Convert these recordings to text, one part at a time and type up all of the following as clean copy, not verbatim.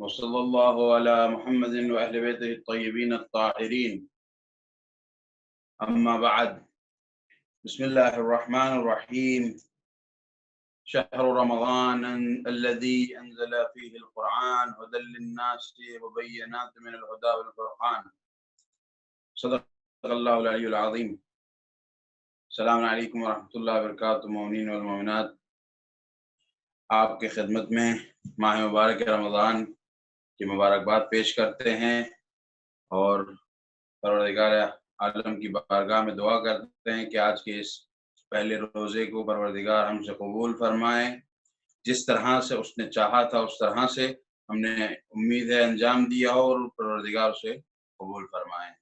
وصلى الله على محمد وأهل بيته الطيبين الطاهرين. أما بعد، بسم الله الرحمن الرحيم. شهر رمضان الذي أنزل فيه القرآن هدى للناس وبينات من الهدى والفرقان. صدق الله العلي العظيم. السلام علیکم ورحمۃ اللہ وبرکاتہ. مومنین والمومنات، آپ کے خدمت میں ماہ مبارک رمضان کی مبارکباد پیش کرتے ہیں اور پروردگار عالم کی بارگاہ میں دعا کرتے ہیں کہ آج کے اس پہلے روزے کو پروردگار ہم سے قبول فرمائیں. جس طرح سے اس نے چاہا تھا اس طرح سے ہم نے امید ہے انجام دیا ہو اور پروردگار سے قبول فرمائیں.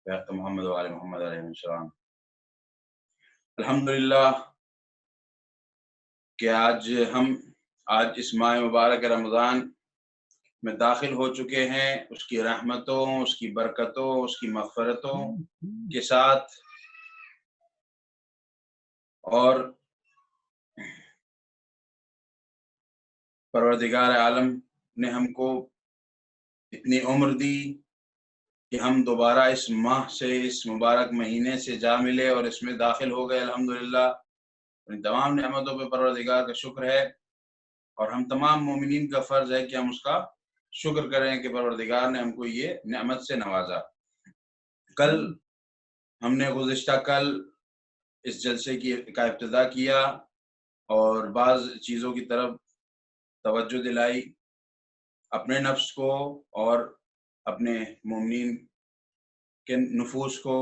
محمد و آل محمد علیہ السلام. الحمدللہ کہ آج اس ماہ مبارک رمضان میں داخل ہو چکے ہیں، اس کی رحمتوں، اس کی برکتوں، اس کی مغفرتوں کے ساتھ، اور پروردگار عالم نے ہم کو اتنی عمر دی کہ ہم دوبارہ اس ماہ سے، اس مبارک مہینے سے جا ملے اور اس میں داخل ہو گئے. الحمدللہ ان تمام نعمتوں پہ پروردگار کا شکر ہے، اور ہم تمام مومنین کا فرض ہے کہ ہم اس کا شکر کریں کہ پروردگار نے ہم کو یہ نعمت سے نوازا. ہم نے گزشتہ کل اس جلسے کا ابتدا کیا اور بعض چیزوں کی طرف توجہ دلائی، اپنے نفس کو اور اپنے مومنین کے نفوس کو.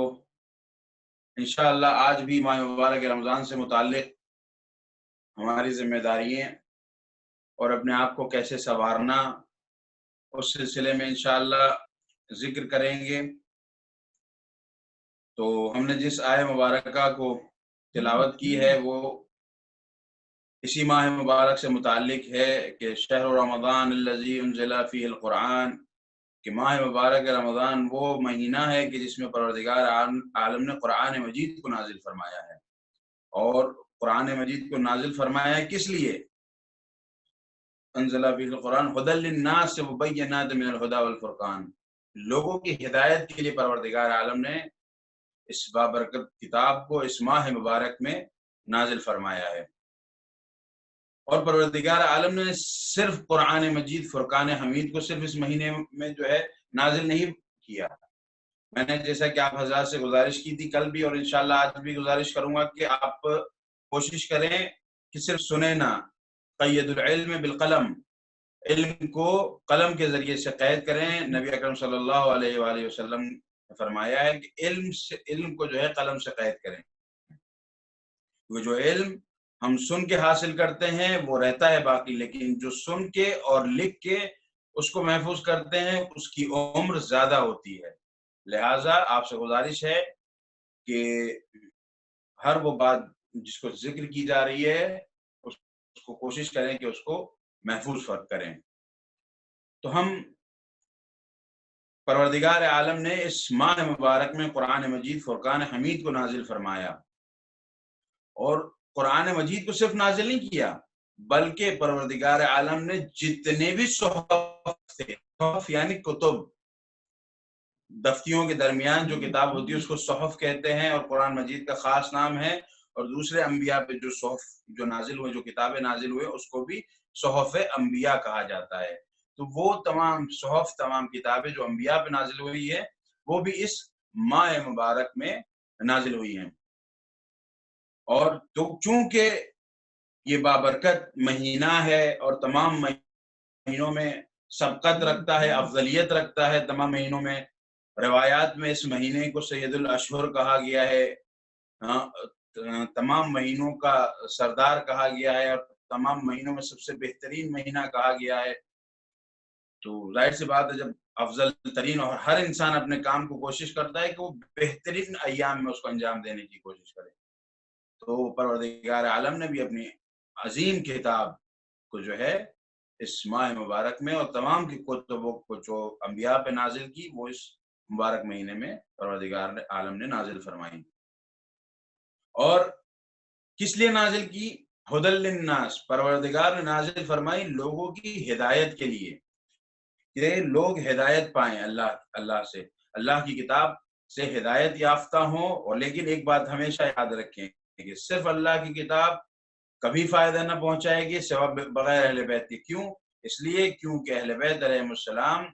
انشاءاللہ آج بھی ماہ مبارک رمضان سے متعلق ہماری ذمہ داریاں اور اپنے آپ کو کیسے سنوارنا، اس سلسلے میں انشاءاللہ ذکر کریں گے. تو ہم نے جس آیہ مبارکہ کو تلاوت کی ہے وہ اسی ماہ مبارک سے متعلق ہے کہ شہر رمضان الذی انزل فیہ القرآن، کہ ماہ مبارک رمضان وہ مہینہ ہے کہ جس میں پروردگار عالم نے قرآن مجید کو نازل فرمایا ہے. اور قرآن مجید کو نازل فرمایا ہے کس لیے؟ انزل فیہ القرآن ھدی للناس وبینات من الھدی والفرقان، لوگوں کی ہدایت کے لیے پروردگار عالم نے اس بابرکت کتاب کو اس ماہ مبارک میں نازل فرمایا ہے. اور پروردگار عالم نے صرف قرآن مجید فرقان حمید کو صرف اس مہینے میں جو ہے نازل نہیں کیا. میں نے جیسا کہ آپ حضرات سے گزارش کی تھی کل بھی اور انشاءاللہ آج بھی گزارش کروں گا کہ آپ کوشش کریں کہ صرف سنیں نہ. قید العلم بالقلم، علم کو قلم کے ذریعے سے قید کریں. نبی اکرم صلی اللہ علیہ وآلہ وسلم نے فرمایا ہے کہ علم کو جو ہے قلم سے قید کریں. وہ جو علم ہم سن کے حاصل کرتے ہیں وہ رہتا ہے باقی، لیکن جو سن کے اور لکھ کے اس کو محفوظ کرتے ہیں اس کی عمر زیادہ ہوتی ہے. لہٰذا آپ سے گزارش ہے کہ ہر وہ بات جس کو ذکر کی جا رہی ہے اس کو کوشش کریں کہ اس کو محفوظ فرق کریں. تو ہم پروردگار عالم نے اس ماہ مبارک میں قرآن مجید فرقان حمید کو نازل فرمایا، اور قرآن مجید کو صرف نازل نہیں کیا بلکہ پروردگار عالم نے جتنے بھی صحف تھے، صحف یعنی کتب، دفتیوں کے درمیان جو کتاب ہوتی ہے اس کو صحف کہتے ہیں اور قرآن مجید کا خاص نام ہے. اور دوسرے انبیاء پہ جو صحف جو نازل ہوئے، جو کتابیں نازل ہوئے، اس کو بھی صحف انبیاء کہا جاتا ہے. تو وہ تمام صحف، تمام کتابیں جو انبیاء پہ نازل ہوئی ہے وہ بھی اس ماہ مبارک میں نازل ہوئی ہیں. اور تو چونکہ یہ بابرکت مہینہ ہے اور تمام مہینوں میں سبقت رکھتا ہے، افضلیت رکھتا ہے، تمام مہینوں میں روایات میں اس مہینے کو سید الاشہر کہا گیا ہے، تمام مہینوں کا سردار کہا گیا ہے، اور تمام مہینوں میں سب سے بہترین مہینہ کہا گیا ہے. تو ظاہر سی بات ہے جب افضل ترین، اور ہر انسان اپنے کام کو کوشش کرتا ہے کہ وہ بہترین ایام میں اس کو انجام دینے کی کوشش کرے. تو پروردگار عالم نے بھی اپنی عظیم کتاب کو جو ہے اس ماہ مبارک میں اور تمام کی کتبوں کو جو انبیاء پہ نازل کی وہ اس مبارک مہینے میں پروردگار عالم نے نازل فرمائی. اور کس لیے نازل کی؟ ھدی للناس، پروردگار نے نازل فرمائی لوگوں کی ہدایت کے لیے. کہ لوگ ہدایت پائیں اللہ سے، اللہ کی کتاب سے ہدایت یافتہ ہوں. اور لیکن ایک بات ہمیشہ یاد رکھیں کہ صرف اللہ کی کتاب کبھی فائدہ نہ پہنچائے گی سوا بغیر اہل بیت کے. کیوں؟ اس لیے کیونکہ اہل بیت علیہ السلام،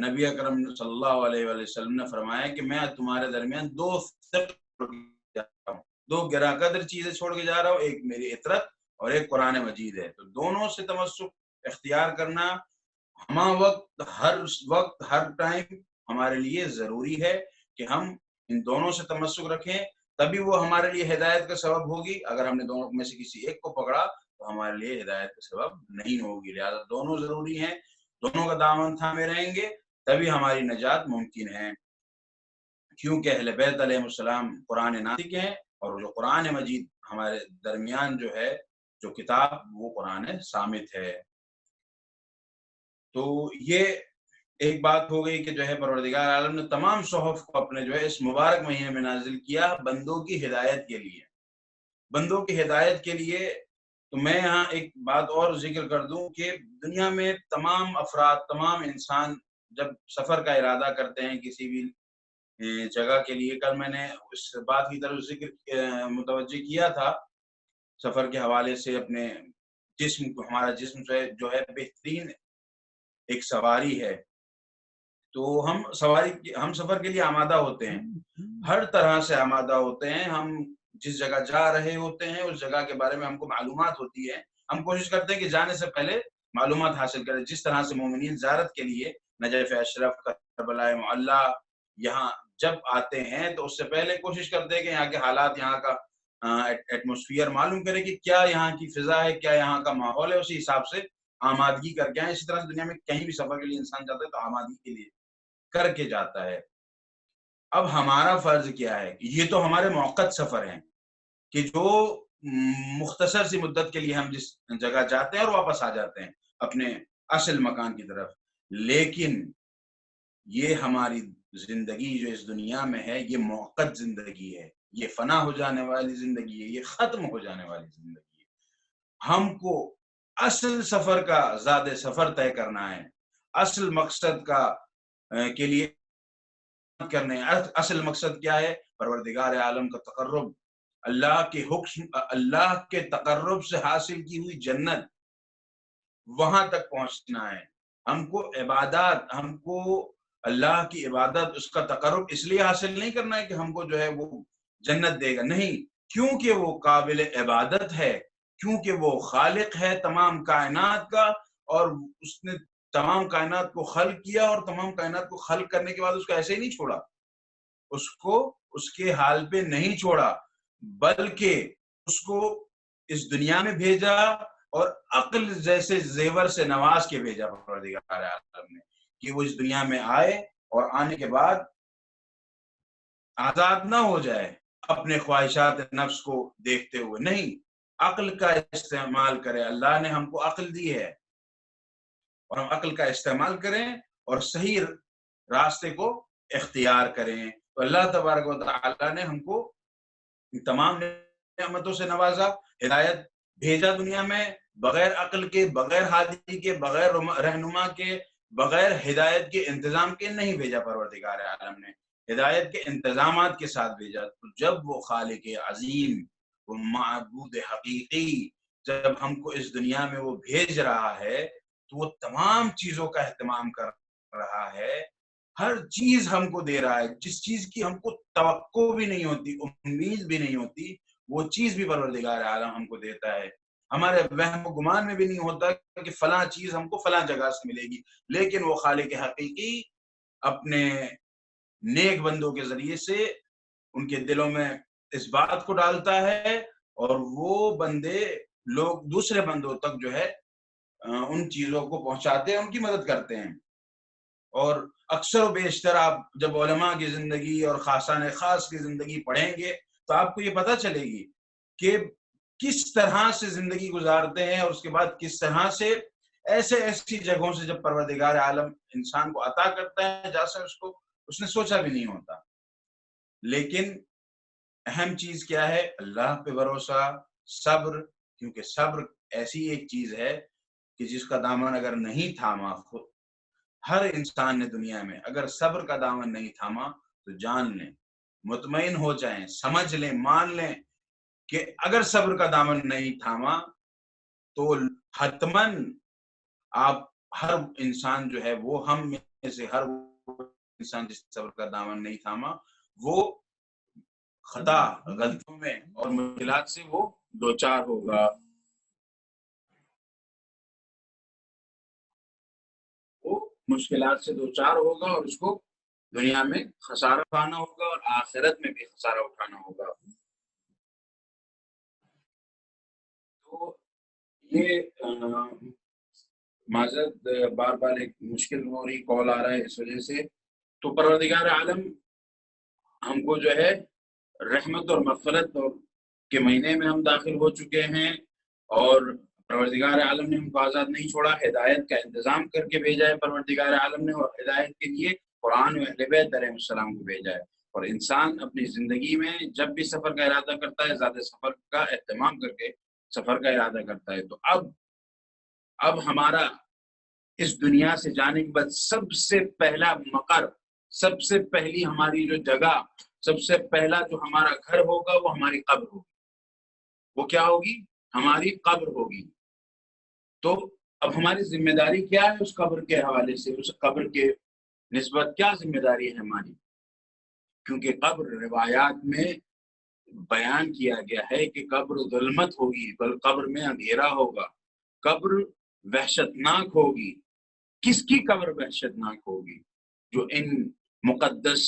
نبی اکرم صلی اللہ علیہ وآلہ وسلم نے فرمایا کہ میں تمہارے درمیان دو گراں قدر چیزیں چھوڑ کے جا رہا ہوں، ایک میری عطرت اور ایک قرآن مجید ہے. تو دونوں سے تمسک اختیار کرنا وقت ہر ٹائم ہمارے لیے ضروری ہے کہ ہم ان دونوں سے تمسک رکھیں، تبھی وہ ہمارے لیے ہدایت کا سبب ہوگی. اگر ہم نے دونوں میں سے کسی ایک کو پکڑا تو ہمارے لیے ہدایت کا سبب نہیں ہوگی. لہٰذا دونوں ضروری ہیں، دونوں کا دامن تھامے رہیں گے تبھی ہماری نجات ممکن ہے. کیونکہ اہل بیت علیہ السلام قرآن ناطق ہیں، اور جو قرآن مجید ہمارے درمیان جو ہے جو کتاب، وہ قرآن صامت ہے. تو یہ ایک بات ہو گئی کہ جو ہے پروردگار عالم نے تمام صحف کو اپنے جو ہے اس مبارک مہینے میں نازل کیا بندوں کی ہدایت کے لیے. بندوں کی ہدایت کے لیے. تو میں یہاں ایک بات اور ذکر کر دوں کہ دنیا میں تمام افراد، تمام انسان جب سفر کا ارادہ کرتے ہیں کسی بھی جگہ کے لیے، کل میں نے اس بات کی طرف ذکر متوجہ کیا تھا سفر کے حوالے سے. اپنے جسم کو، ہمارا جسم جو ہے بہترین ایک سواری ہے. تو ہم سفر کے لیے آمادہ ہوتے ہیں، ہر طرح سے آمادہ ہوتے ہیں. ہم جس جگہ جا رہے ہوتے ہیں اس جگہ کے بارے میں ہم کو معلومات ہوتی ہے. ہم کوشش کرتے ہیں کہ جانے سے پہلے معلومات حاصل کریں. جس طرح سے مومنین زیارت کے لیے نجف اشرف، کربلا معلی یہاں جب آتے ہیں تو اس سے پہلے کوشش کرتے ہیں کہ یہاں کے حالات، یہاں کا ایٹموسفیئر معلوم کرے کہ کیا یہاں کی فضا ہے، کیا یہاں کا ماحول ہے، اسی حساب سے آمادگی کر کے آئیں. اسی طرح سے دنیا میں کہیں بھی سفر کے لیے انسان جاتا ہے تو آمادگی کے لیے کر کے جاتا ہے. اب ہمارا فرض کیا ہے؟ یہ تو ہمارے موقت سفر ہیں کہ جو مختصر سی مدت کے لیے ہم جس جگہ جاتے ہیں اور واپس آ جاتے ہیں اپنے اصل مکان کی طرف. لیکن یہ ہماری زندگی جو اس دنیا میں ہے یہ موقت زندگی ہے، یہ فنا ہو جانے والی زندگی ہے، یہ ختم ہو جانے والی زندگی ہے. ہم کو اصل سفر کا زاد سفر طے کرنا ہے، اصل مقصد کا کے لیے کرنے. اصل مقصد کیا ہے؟ پروردگار عالم کا تقرب، اللہ کے تقرب سے حاصل کی ہوئی جنت، وہاں تک پہنچنا ہے. ہم کو عبادات، ہم کو اللہ کی عبادت، اس کا تقرب اس لیے حاصل نہیں کرنا ہے کہ ہم کو جو ہے وہ جنت دے گا، نہیں، کیونکہ وہ قابل عبادت ہے، کیونکہ وہ خالق ہے تمام کائنات کا، اور اس نے تمام کائنات کو خلق کیا، اور تمام کائنات کو خلق کرنے کے بعد اس کو ایسے ہی نہیں چھوڑا، اس کو اس کے حال پہ نہیں چھوڑا، بلکہ اس کو اس دنیا میں بھیجا اور عقل جیسے زیور سے نواز کے بھیجا پروردگار عالم نے کہ وہ اس دنیا میں آئے اور آنے کے بعد آزاد نہ ہو جائے اپنے خواہشات نفس کو دیکھتے ہوئے، نہیں، عقل کا استعمال کرے. اللہ نے ہم کو عقل دی ہے اور ہم عقل کا استعمال کریں اور صحیح راستے کو اختیار کریں. تو اللہ تبارک و تعالی نے ہم کو تمام نعمتوں سے نوازا، ہدایت بھیجا دنیا میں، بغیر عقل کے، بغیر ہادی کے، بغیر رہنما کے، بغیر ہدایت کے انتظام کے نہیں بھیجا. پروردگار عالم نے ہدایت کے انتظامات کے ساتھ بھیجا. تو جب وہ خالق عظیم، وہ معبود حقیقی جب ہم کو اس دنیا میں وہ بھیج رہا ہے تو وہ تمام چیزوں کا اہتمام کر رہا ہے، ہر چیز ہم کو دے رہا ہے. جس چیز کی ہم کو توقع بھی نہیں ہوتی، امید بھی نہیں ہوتی، وہ چیز بھی پروردگار عالم ہم کو دیتا ہے. ہمارے وہم و گمان میں بھی نہیں ہوتا کہ فلاں چیز ہم کو فلاں جگہ سے ملے گی، لیکن وہ خالق حقیقی اپنے نیک بندوں کے ذریعے سے ان کے دلوں میں اس بات کو ڈالتا ہے، اور وہ بندے لوگ دوسرے بندوں تک جو ہے ان چیزوں کو پہنچاتے ہیں، ان کی مدد کرتے ہیں. اور اکثر و بیشتر آپ جب علماء کی زندگی اور خاصان خاص کی زندگی پڑھیں گے تو آپ کو یہ پتہ چلے گی کہ کس طرح سے زندگی گزارتے ہیں، اور اس کے بعد کس طرح سے ایسی جگہوں سے جب پروردگار عالم انسان کو عطا کرتا ہے جیسا اس نے سوچا بھی نہیں ہوتا. لیکن اہم چیز کیا ہے؟ اللہ پہ بھروسہ، صبر، کیونکہ صبر ایسی ایک چیز ہے کہ جس کا دامن اگر نہیں تھاما، ہر انسان نے دنیا میں اگر صبر کا دامن نہیں تھاما تو جان لیں، مطمئن ہو جائیں، سمجھ لیں، مان لیں کہ اگر صبر کا دامن نہیں تھاما تو حتماً آپ ہر انسان جو ہے وہ ہم میں سے ہر انسان جس صبر کا دامن نہیں تھاما وہ خطا، غلطیوں میں اور مشکلات سے وہ دوچار ہوگا. وہ مشکلات سے دوچار ہوگا اور اس کو دنیا میں خسارہ اٹھانا ہوگا اور آخرت میں بھی خسارہ اٹھانا ہوگا. تو یہ معذرت بار بار ایک مشکل ہو رہی کال آ رہا ہے اس وجہ سے. تو پروردگار عالم ہم کو جو ہے رحمت اور مغفرت کے مہینے میں ہم داخل ہو چکے ہیں، اور پروردگار عالم نے ہم کو آزاد نہیں چھوڑا، ہدایت کا انتظام کر کے بھیجا ہے پروردگار عالم نے، اور ہدایت کے لیے قرآن و اہل بیت علیہ السلام کو بھیجا ہے. اور انسان اپنی زندگی میں جب بھی سفر کا ارادہ کرتا ہے زیادہ سفر کا اہتمام کر کے سفر کا ارادہ کرتا ہے. تو اب ہمارا اس دنیا سے جانے کے بعد سب سے پہلا مقر، سب سے پہلی ہماری جو جگہ، سب سے پہلا جو ہمارا گھر ہوگا وہ ہماری قبر ہوگی. وہ کیا ہوگی؟ ہماری قبر ہوگی. تو اب ہماری ذمہ داری کیا ہے اس قبر کے حوالے سے، اس قبر کے نسبت کیا ذمہ داری ہے ہماری؟ کیونکہ قبر روایات میں بیان کیا گیا ہے کہ قبر ظلمت ہوگی، قبر میں اندھیرا ہوگا، قبر وحشتناک ہوگی. کس کی قبر وحشتناک ہوگی؟ جو ان مقدس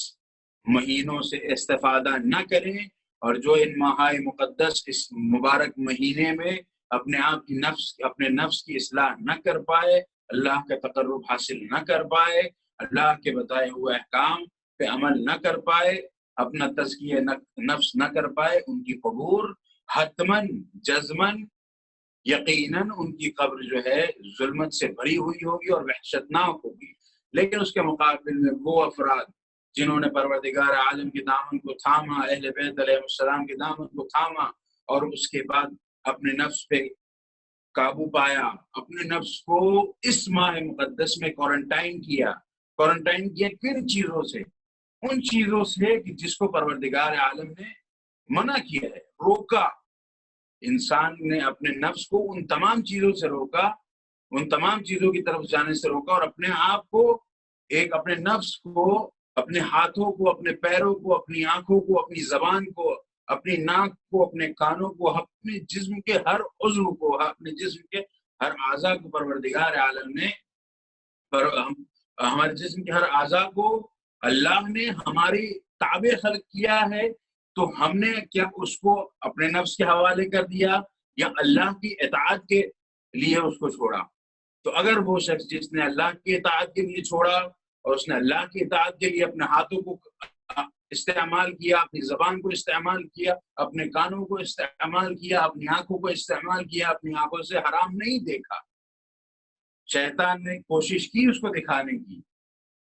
مہینوں سے استفادہ نہ کریں اور جو ان ماہ مقدس اس مبارک مہینے میں اپنے نفس کی اصلاح نہ کر پائے، اللہ کا تقرب حاصل نہ کر پائے، اللہ کے بتائے ہوئے احکام پہ عمل نہ کر پائے، اپنا تزکیہ نفس نہ کر پائے، ان کی قبور حتماً جزماً یقیناً ان کی قبر جو ہے ظلمت سے بھری ہوئی ہوگی اور وحشتناک ہوگی. لیکن اس کے مقابل میں وہ افراد جنہوں نے پروردگار عالم کے دامن کو تھاما، اہل بیت علیہ السلام کے دامن کو تھاما، اور اس کے بعد اپنے نفس پہ قابو پایا، اپنے نفس کو اس ماہ مقدس میں کوارنٹائن کیا کن چیزوں سے؟ ان چیزوں سے کہ جس کو پروردگار عالم نے منع کیا ہے، روکا. انسان نے اپنے نفس کو ان تمام چیزوں سے روکا، ان تمام چیزوں کی طرف جانے سے روکا، اور اپنے آپ کو اپنے نفس کو، اپنے ہاتھوں کو، اپنے پیروں کو، اپنی آنکھوں کو، اپنی زبان کو، اپنی ناک کو، اپنے کانوں کو، اپنے جسم کے ہر عضو کو، اپنے جسم کے ہر اعضاء کو پروردگار عالم نے ہمارے جسم کے ہر اعضاء کو اللہ نے ہماری تابع خلق کیا ہے. تو ہم نے کیا اس کو اپنے نفس کے حوالے کر دیا یا اللہ کی اطاعت کے لیے اس کو چھوڑا؟ تو اگر وہ شخص جس نے اللہ کی اطاعت کے لیے چھوڑا اور اس نے اللہ کی اطاعت کے لیے اپنے ہاتھوں کو استعمال کیا، اپنی زبان کو استعمال کیا، اپنے کانوں کو استعمال کیا، اپنی آنکھوں کو استعمال کیا، اپنی آنکھوں سے حرام نہیں دیکھا، شیطان نے کوشش کی اس کو دکھانے کی،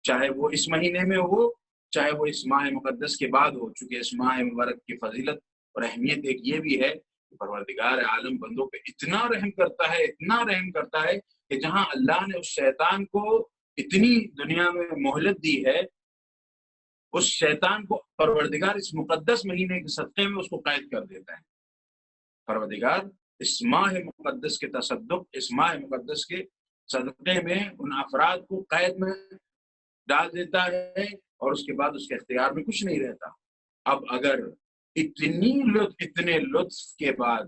چاہے وہ اس مہینے میں ہو چاہے وہ اس ماہ مقدس کے بعد ہو. چونکہ اس ماہ مبارک کی فضیلت اور اہمیت ایک یہ بھی ہے کہ پروردگار عالم بندوں پہ اتنا رحم کرتا ہے کہ جہاں اللہ نے اس شیطان کو اتنی دنیا میں مہلت دی ہے، اس شیطان کو پروردگار اس مقدس مہینے کے صدقے میں اس کو قید کر دیتا ہے. پروردگار اس ماہ مقدس کے تصدق، اس ماہ مقدس کے صدقے میں ان افراد کو قید میں ڈال دیتا ہے اور اس کے بعد اس کے اختیار میں کچھ نہیں رہتا. اب اگر اتنے لطف کے بعد،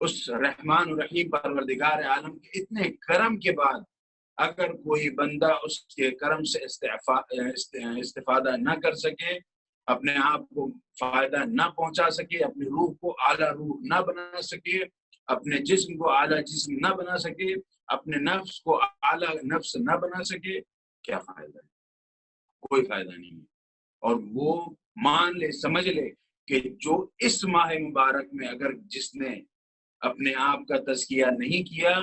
اس رحمان الرحیم پروردگار عالم کے اتنے کرم کے بعد، اگر کوئی بندہ اس کے کرم سے استفادہ نہ کر سکے، اپنے آپ کو فائدہ نہ پہنچا سکے، اپنی روح کو اعلیٰ روح نہ بنا سکے، اپنے جسم کو اعلیٰ جسم نہ بنا سکے، اپنے نفس کو اعلیٰ نفس نہ بنا سکے، کیا فائدہ ہے؟ کوئی فائدہ نہیں ہے. اور وہ مان لے، سمجھ لے کہ جو اس ماہ مبارک میں اگر جس نے اپنے آپ کا تزکیہ نہیں کیا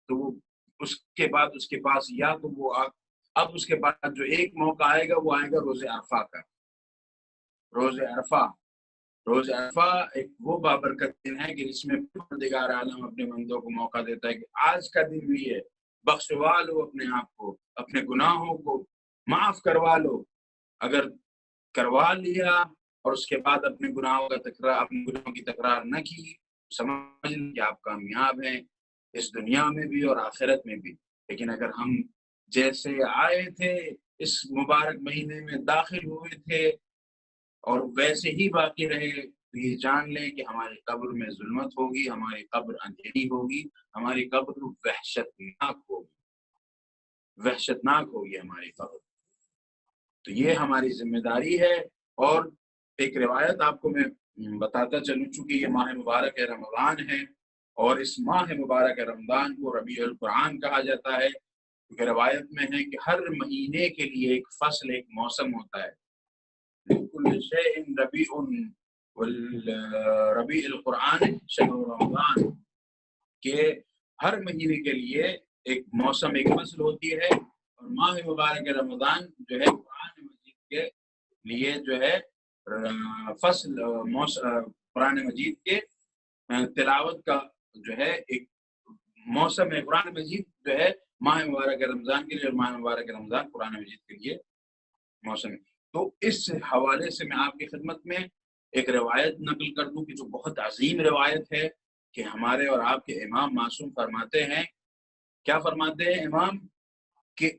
تو وہ اس کے بعد اس کے پاس یا تو وہ اب اس کے بعد جو ایک موقع آئے گا وہ آئے گا روز عرفہ کا. روز عرفہ ایک وہ بابرکت دن ہے کہ جس میں پروردگار عالم اپنے بندوں کو موقع دیتا ہے کہ آج کا دن بھی ہے، بخشوا لو اپنے آپ کو، اپنے گناہوں کو معاف کروا لو۔ اگر کروا لیا اور اس کے بعد اپنے گناہوں کی تکرار نہ کی، سمجھ لیں کہ آپ کامیاب ہیں اس دنیا میں بھی اور آخرت میں بھی۔ لیکن اگر ہم جیسے آئے تھے اس مبارک مہینے میں داخل ہوئے تھے اور ویسے ہی باقی رہے، تو یہ جان لیں کہ ہماری قبر میں ظلمت ہوگی، ہماری قبر اندھیری ہوگی، ہماری قبر وحشتناک ہوگی ہماری قبر۔ تو یہ ہماری ذمہ داری ہے۔ اور ایک روایت آپ کو میں بتاتا چلوں، چونکہ یہ ماہ مبارک رمضان ہے اور اس ماہ مبارک رمضان کو ربیع القرآن کہا جاتا ہے، کیونکہ روایت میں ہے کہ ہر مہینے کے لیے ایک فصل، ایک موسم ہوتا ہے۔ لِكُلِّ شَيْءٍ رَبِيعٌ وَالرَّبِيعُ القرآن شہر رمضان، کہ ہر مہینے کے لیے ایک موسم، ایک فصل ہوتی ہے، اور ماہ مبارک رمضان جو ہے قرآن مجید کے لیے جو ہے فصل، قرآن مجید کے تلاوت کا جو ہے ایک موسم ہے۔ قرآن مجید جو ہے ماہ مبارک رمضان کے لیے، اور ماہ مبارک رمضان قرآن مجید کے لیے موسم ہے۔ تو اس حوالے سے میں آپ کی خدمت میں ایک روایت نقل کر دوں کہ جو بہت عظیم روایت ہے، کہ ہمارے اور آپ کے امام معصوم فرماتے ہیں، کیا فرماتے ہیں امام؟ کہ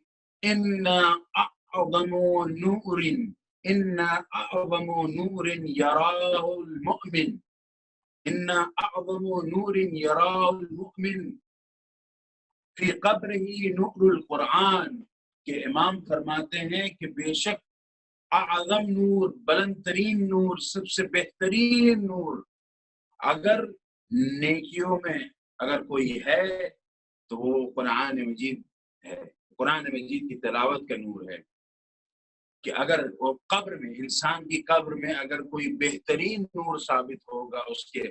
ان اعظم نور یراہ المؤمن، ان اعظم نور یراہ المؤمن فی قبرہ نور القرآن، کہ امام فرماتے ہیں کہ بے شک اعظم نور، بلند ترین نور، سب سے بہترین نور اگر نیکیوں میں اگر کوئی ہے تو وہ قرآن مجید ہے، قرآن مجید کی تلاوت کا نور ہے۔ کہ اگر وہ قبر میں، انسان کی قبر میں اگر کوئی بہترین نور ثابت ہوگا، اس کے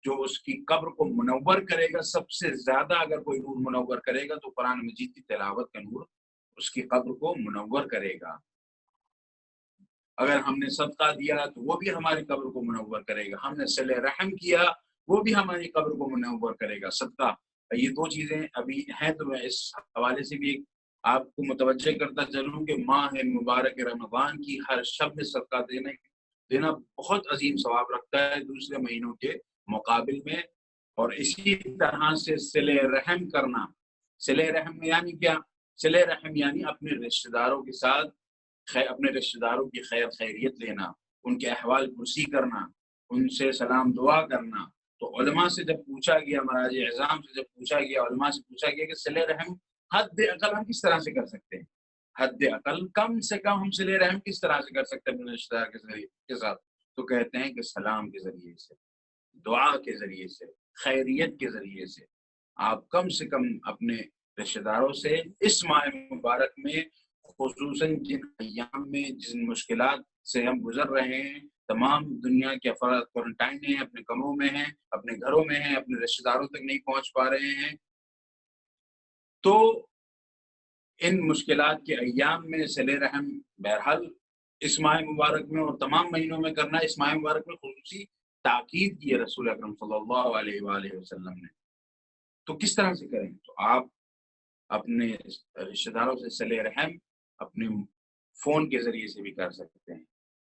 جو اس کی قبر کو منور کرے گا، سب سے زیادہ اگر کوئی نور منور کرے گا تو قرآن مجید کی تلاوت کا نور اس کی قبر کو منور کرے گا۔ اگر ہم نے صدقہ دیا تو وہ بھی ہماری قبر کو منور کرے گا، ہم نے صلہ رحم کیا وہ بھی ہماری قبر کو منور کرے گا۔ صدقہ، یہ دو چیزیں ابھی ہیں، تو میں اس حوالے سے بھی آپ کو متوجہ کرتا چلوں کہ ماہ مبارک رمضان کی ہر شب میں صدقہ دینا بہت عظیم ثواب رکھتا ہے دوسرے مہینوں کے مقابل میں۔ اور اسی طرح سے صلہ رحم کرنا، صلہ رحم یعنی کیا؟ صلہ رحم یعنی اپنے رشتہ داروں کے ساتھ اپنے رشتہ داروں کی خیریت لینا، ان کے احوال پرسی کرنا، ان سے سلام دعا کرنا۔ تو علماء سے جب پوچھا گیا، مراجع اعظام سے جب پوچھا گیا، علماء سے پوچھا گیا کہ صلہ رحم حد اقل ہم کس طرح سے کر سکتے ہیں؟ حد اقل کم سے کم ہم صلہ رحم کس طرح سے کر سکتے ہیں اپنے رشتہ دار کے ساتھ؟ تو کہتے ہیں کہ سلام کے ذریعے سے، دعا کے ذریعے سے، خیریت کے ذریعے سے آپ کم سے کم اپنے رشتہ داروں سے اس ماہ مبارک میں، خصوصاً جن ایام میں جن مشکلات سے ہم گزر رہے ہیں، تمام دنیا کے افراد کوارنٹائن ہیں، اپنے گھروں میں ہیں، اپنے گھروں میں ہیں، اپنے رشتہ داروں تک نہیں پہنچ پا رہے ہیں، تو ان مشکلات کے ایام میں صلہ رحم بہرحال اس ماہ مبارک میں اور تمام مہینوں میں کرنا، اس ماہ مبارک میں خصوصی تاکید کی ہے رسول اکرم صلی اللہ علیہ وآلہ وسلم نے۔ تو کس طرح سے کریں؟ تو آپ اپنے رشتہ داروں سے صلہ رحم اپنے فون کے ذریعے سے بھی کر سکتے ہیں،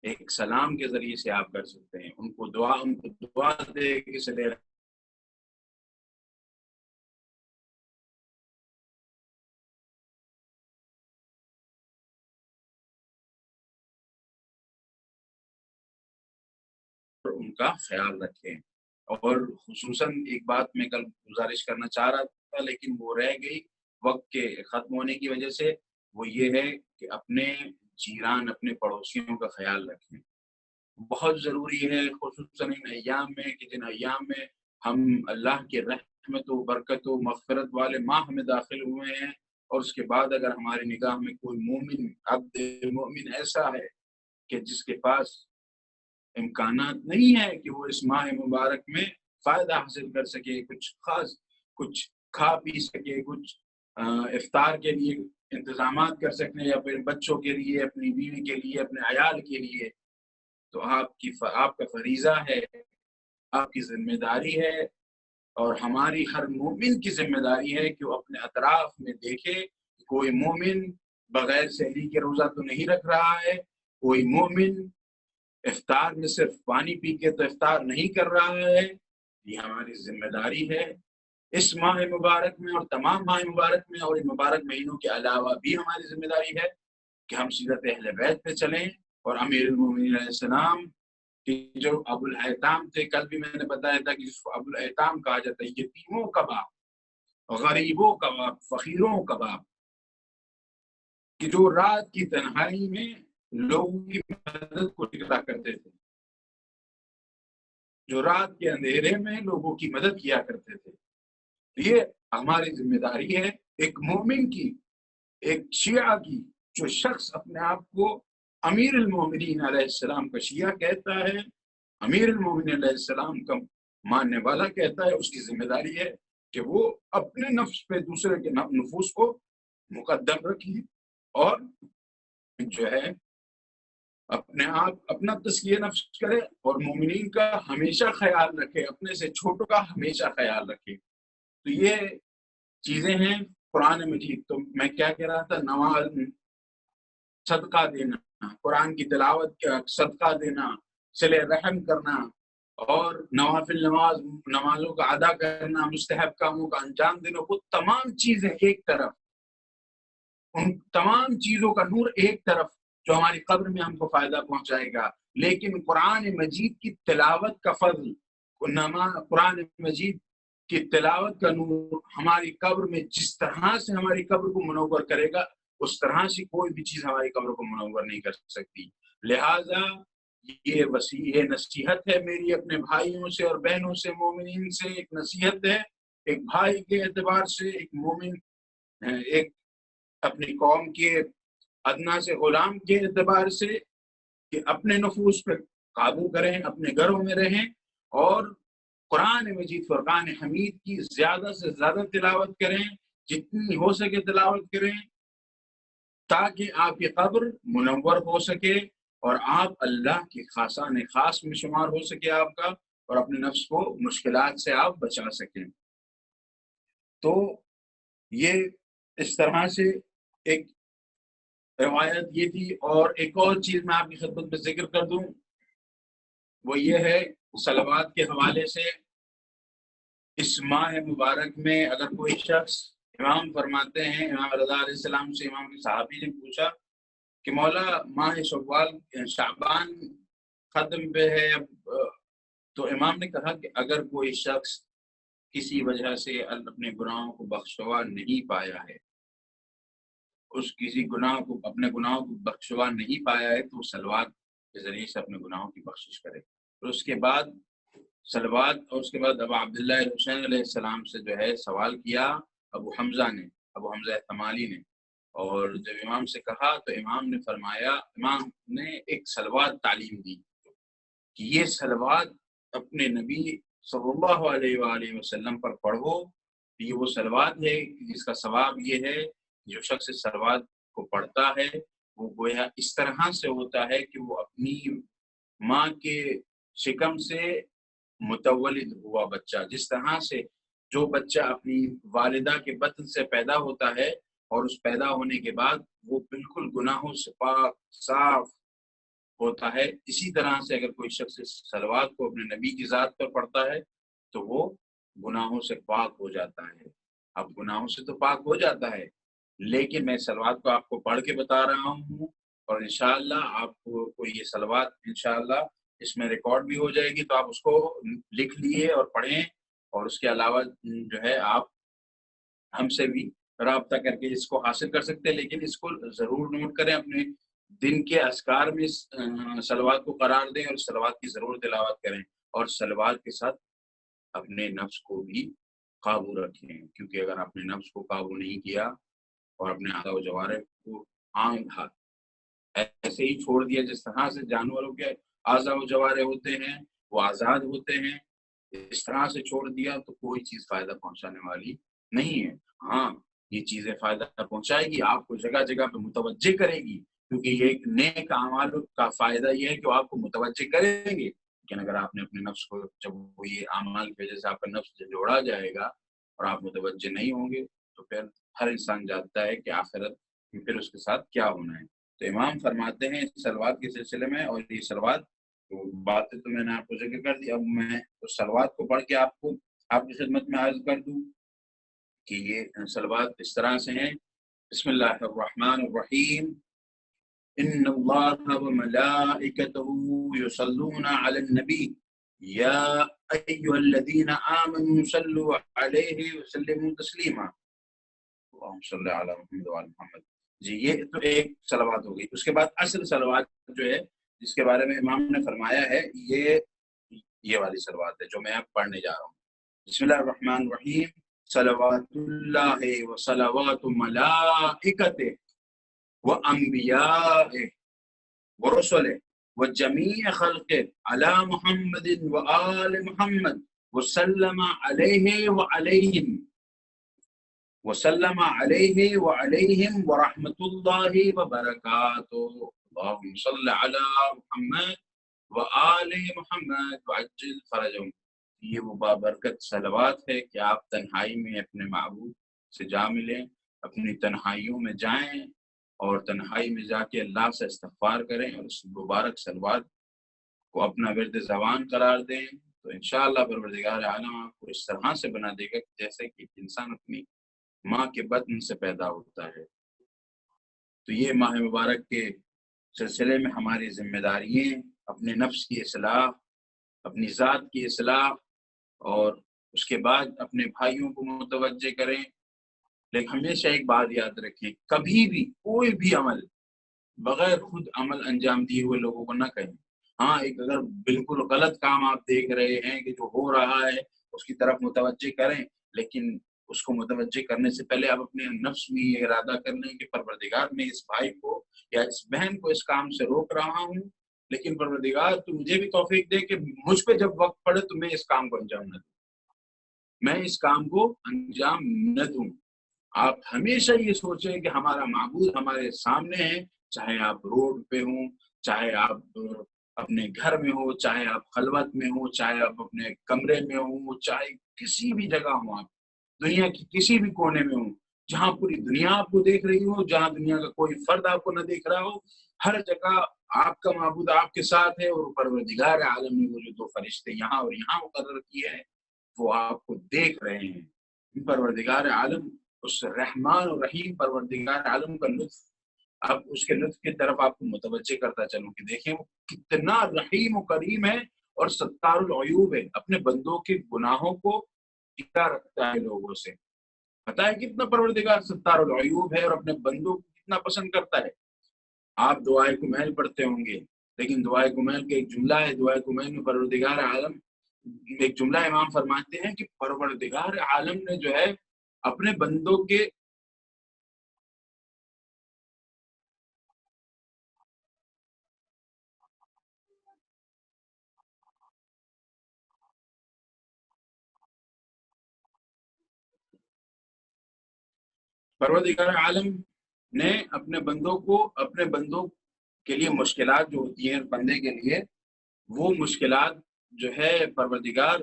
ایک سلام کے ذریعے سے آپ کر سکتے ہیں، ان کو دعا دے کے صلہ رحم ان کا خیال رکھیں۔ اور خصوصاً ایک بات میں کل گزارش کرنا چاہ رہا تھا لیکن وہ رہ گئی وقت کے ختم ہونے کی وجہ سے، وہ یہ ہے کہ اپنے جیران، اپنے پڑوسیوں کا خیال رکھیں۔ بہت ضروری ہے خصوصاً ان ایام میں، کہ جن ایام میں ہم اللہ کے رحمت و برکت و مغفرت والے ماہ میں داخل ہوئے ہیں، اور اس کے بعد اگر ہماری نگاہ میں کوئی مومن، عبد مومن ایسا ہے کہ جس کے پاس امکانات نہیں ہے کہ وہ اس ماہ مبارک میں فائدہ حاصل کر سکے، کچھ خاص کچھ کھا پی سکے، کچھ افطار کے لیے انتظامات کر سکیں، یا پھر بچوں کے لیے، اپنی بیوی کے لیے، اپنے عیال کے لیے، تو آپ کا فریضہ ہے، آپ کی ذمہ داری ہے، اور ہماری ہر مومن کی ذمہ داری ہے کہ وہ اپنے اطراف میں دیکھے کہ کوئی مومن بغیر سحری کے روزہ تو نہیں رکھ رہا ہے، کوئی مومن افطار میں صرف پانی پی کے تو افطار نہیں کر رہا ہے۔ یہ ہماری ذمہ داری ہے اس ماہ مبارک میں اور تمام ماہ مبارک میں، اور ان مبارک مہینوں کے علاوہ بھی ہماری ذمہ داری ہے کہ ہم سیرت اہل بیت پہ چلیں اور امیر المومنین علیہ السلام کہ جو ابو الایتام تھے، کل بھی میں نے بتایا تھا کہ جس کو ابو الایتام کہا جاتا ہے، یتیموں کا باپ، غریبوں کا باپ، فقیروں کا باپ، کہ جو رات کی تنہائی میں لوگوں کی مدد کو ٹکرا کرتے تھے، جو رات کے اندھیرے میں لوگوں کی مدد کیا کرتے تھے۔ یہ ہماری ذمہ داری ہے ایک مومن کی، ایک شیعہ کی، جو شخص اپنے آپ کو امیر المومنین علیہ السلام کا شیعہ کہتا ہے، امیر المومنین علیہ السلام کا ماننے والا کہتا ہے، اس کی ذمہ داری ہے کہ وہ اپنے نفس پہ دوسرے کے نفوس کو مقدم رکھے اور جو ہے اپنے آپ اپنا تزکیہ نفس کرے اور مومنین کا ہمیشہ خیال رکھے، اپنے سے چھوٹوں کا ہمیشہ خیال رکھے۔ تو یہ چیزیں ہیں قرآن مجید۔ تو میں کیا کہہ رہا تھا، نماز، صدقہ دینا، قرآن کی تلاوت، صدقہ دینا، صلہ رحم کرنا اور نوافل نمازوں کا ادا کرنا، مستحب کاموں کا انجام دینا، وہ تمام چیزیں ایک طرف، ان تمام چیزوں کا نور ایک طرف جو ہماری قبر میں ہم کو فائدہ پہنچائے گا، لیکن قرآن مجید کی تلاوت کا فضل، قرآن مجید کی تلاوت کا نور ہماری قبر میں جس طرح سے ہماری قبر کو منور کرے گا، اس طرح سے کوئی بھی چیز ہماری قبر کو منور نہیں کر سکتی۔ لہٰذا یہ نصیحت ہے میری اپنے بھائیوں سے اور بہنوں سے، مومنین سے ایک نصیحت ہے، ایک بھائی کے اعتبار سے، ایک مومن، ایک اپنی قوم کے ادنا سے غلام کے اعتبار سے، کہ اپنے نفوس پر قابو کریں، اپنے گھروں میں رہیں اور قرآن مجید فرقان حمید کی زیادہ سے زیادہ تلاوت کریں، جتنی ہو سکے تلاوت کریں، تاکہ آپ کی قبر منور ہو سکے اور آپ اللہ کی خاصان خاص میں شمار ہو سکے آپ کا، اور اپنے نفس کو مشکلات سے آپ بچا سکیں۔ تو یہ اس طرح سے ایک روایت یہ تھی۔ اور ایک اور چیز میں آپ کی خدمت میں ذکر کر دوں، وہ یہ ہے صلوات کے حوالے سے۔ اس ماہ مبارک میں اگر کوئی شخص، امام فرماتے ہیں، امام رضا علیہ السلام سے امام کے صحابی نے پوچھا کہ مولا ماہ شعبان ختم پہ ہے اب، تو امام نے کہا کہ اگر کوئی شخص کسی وجہ سے اپنے گناہوں کو بخشوا نہیں پایا ہے، اپنے گناہوں کو بخشوا نہیں پایا ہے، تو صلوات کے ذریعے سے اپنے گناہوں کی بخشش کرے۔ اور اس کے بعد صلوات، اور اس کے بعد ابو عبداللہ حسین علیہ السلام سے جو ہے سوال کیا ابو حمزہ تمالی نے، اور جب امام سے کہا تو امام نے فرمایا، امام نے ایک صلوات تعلیم دی کہ یہ صلوات اپنے نبی صلی اللہ علیہ وآلہ وسلم پر پڑھو۔ یہ وہ صلوات ہے جس کا ثواب یہ ہے، جو شخص اس صلوات کو پڑھتا ہے وہ گویا اس طرح سے ہوتا ہے کہ وہ اپنی ماں کے شکم سے متولد ہوا بچہ، جس طرح سے جو بچہ اپنی والدہ کے بطن سے پیدا ہوتا ہے اور اس پیدا ہونے کے بعد وہ بالکل گناہوں سے پاک صاف ہوتا ہے، اسی طرح سے اگر کوئی شخص اس صلوات کو اپنے نبی کی ذات پر پڑھتا ہے تو وہ گناہوں سے پاک ہو جاتا ہے۔ اب گناہوں سے تو پاک ہو جاتا ہے، لیکن میں صلوات کو آپ کو پڑھ کے بتا رہا ہوں، اور انشاءاللہ آپ کو یہ صلوات انشاءاللہ اس میں ریکارڈ بھی ہو جائے گی، تو آپ اس کو لکھ لیے اور پڑھیں، اور اس کے علاوہ جو ہے آپ ہم سے بھی رابطہ کر کے اس کو حاصل کر سکتے ہیں، لیکن اس کو ضرور نوٹ کریں، اپنے دن کے اذکار میں صلوات کو قرار دیں اور صلوات کی ضرور تلاوت کریں، اور صلوات کے ساتھ اپنے نفس کو بھی قابو رکھیں، کیونکہ اگر اپنے نفس کو قابو نہیں کیا اور اپنے اعضاء و جوارح کو ایسے ہی چھوڑ دیا جس طرح سے جانوروں کے اعضاء و جوارح ہوتے ہیں وہ آزاد ہوتے ہیں، اس طرح سے چھوڑ دیا تو کوئی چیز فائدہ پہنچانے والی نہیں ہے۔ ہاں، یہ چیزیں فائدہ پہنچائے گی، آپ کو جگہ جگہ پہ متوجہ کرے گی، کیونکہ یہ ایک نیک اعمال کا فائدہ یہ ہے کہ آپ کو متوجہ کریں گے، لیکن اگر آپ نے اپنے نفس کو، جب وہ یہ اعمال کی وجہ سے آپ کا نفس جوڑا جائے گا اور آپ متوجہ نہیں ہوں گے، تو پھر ہر انسان جانتا ہے کہ آخرت میں پھر اس کے ساتھ کیا ہونا ہے۔ تو امام فرماتے ہیں اس صلوات کے سلسلے میں، اور یہ صلوات باتیں تو میں نے آپ کو ذکر کر دی، اب میں اس صلوات کو پڑھ کے آپ کی خدمت میں عرض کر دوں کہ یہ صلوات اس طرح سے ہیں۔ بسم اللہ الرحمن الرحیم، ان اللہ وملائکتہ یصلون علی النبی یا ایھا الذین آمنوا صلوا علیہ وسلموا تسلیما، اللہم صلی علی محمد وعلی محمد۔ جی یہ تو ایک صلوات ہو گئی۔ اس کے بعد اصل صلوات جو ہے جس کے بارے میں امام نے فرمایا ہے، یہ والی صلوات ہے جو میں اب پڑھنے جا رہا ہوں۔ بسم اللہ الرحمن الرحیم، صلوات اللہ و صلوات ملائکتہ و انبیاء و رسل و جمیع خلق علی محمد و آل محمد وسلم علیہ و علیہم وسلم علیہ و علیہم ورحمۃ اللہ وبرکاتہ، اللہم صلی علی محمد و آل محمد وعجل فرجہم۔ یہ وہ بابرکت صلوات ہے کہ آپ تنہائی میں اپنے معبود سے جا ملیں، اپنی تنہائیوں میں جائیں اور تنہائی میں جا کے اللہ سے استغفار کریں اور اس مبارک صلوات کو اپنا ورد زبان قرار دیں، تو انشاءاللہ پروردگار عالم آپ کو اس طرح سے بنا دے گا جیسے کہ انسان اپنی ماں کے بطن سے پیدا ہوتا ہے۔ تو یہ ماہ مبارک کے سلسلے میں ہماری ذمہ داریاں اپنے نفس کی اصلاح، اپنی ذات کی اصلاح، اور اس کے بعد اپنے بھائیوں کو متوجہ کریں۔ لیکن ہمیشہ ایک بات یاد رکھیں، کبھی بھی کوئی بھی عمل بغیر خود عمل انجام دیے ہوئے لوگوں کو نہ کہیں۔ ہاں، ایک اگر بالکل غلط کام آپ دیکھ رہے ہیں کہ جو ہو رہا ہے اس کی طرف متوجہ کریں، لیکن اس کو متوجہ کرنے سے پہلے آپ اپنے نفس میں یہ ارادہ کر لیں کہ پروردگار میں اس بھائی کو یا اس بہن کو اس کام سے روک رہا ہوں، لیکن پروردگار تو مجھے بھی توفیق دے کہ مجھ پہ جب وقت پڑے تو میں اس کام کو انجام نہ دوں، میں اس کام کو انجام نہ دوں۔ آپ ہمیشہ یہ سوچیں کہ ہمارا معبود ہمارے سامنے ہے، چاہے آپ روڈ پہ ہوں، چاہے آپ اپنے گھر میں ہو، چاہے آپ خلوت میں ہو، چاہے آپ اپنے کمرے میں ہوں، چاہے کسی بھی جگہ ہوں، آپ دنیا کی کسی بھی کونے میں ہوں، جہاں پوری دنیا آپ کو دیکھ رہی ہو، جہاں دنیا کا کوئی فرد آپ کو نہ دیکھ رہا ہو، ہر جگہ آپ کا معبود آپ کے ساتھ ہے، اور پروردگار عالم نے وہ جو دو فرشتے یہاں اور یہاں مقرر کیے ہیں وہ آپ کو دیکھ رہے ہیں۔ پروردگار عالم، اس رحمان و رحیم پروردگار عالم کا لطف، اب اس کے لطف کی طرف آپ کو متوجہ کرتا چلوں کہ دیکھیں وہ کتنا رحیم و کریم ہے اور ستار العیوب ہے، اپنے بندوں کے گناہوں کو ٹھیکا رکھتا ہے لوگوں سے۔ پتہ ہے کتنا پروردگار ستار العیوب ہے اور اپنے بندوں کو کتنا پسند کرتا ہے۔ آپ دعائے کمیل پڑھتے ہوں گے، لیکن دعائے کمیل کا ایک جملہ ہے، دعائے کمیل میں پروردگار عالم ایک جملہ امام فرماتے ہیں کہ پروردگار عالم نے جو ہے اپنے بندوں کے پروردگار عالم نے اپنے بندوں کے لیے مشکلات جو ہوتی ہیں بندے کے لیے، وہ مشکلات جو ہے پروردگار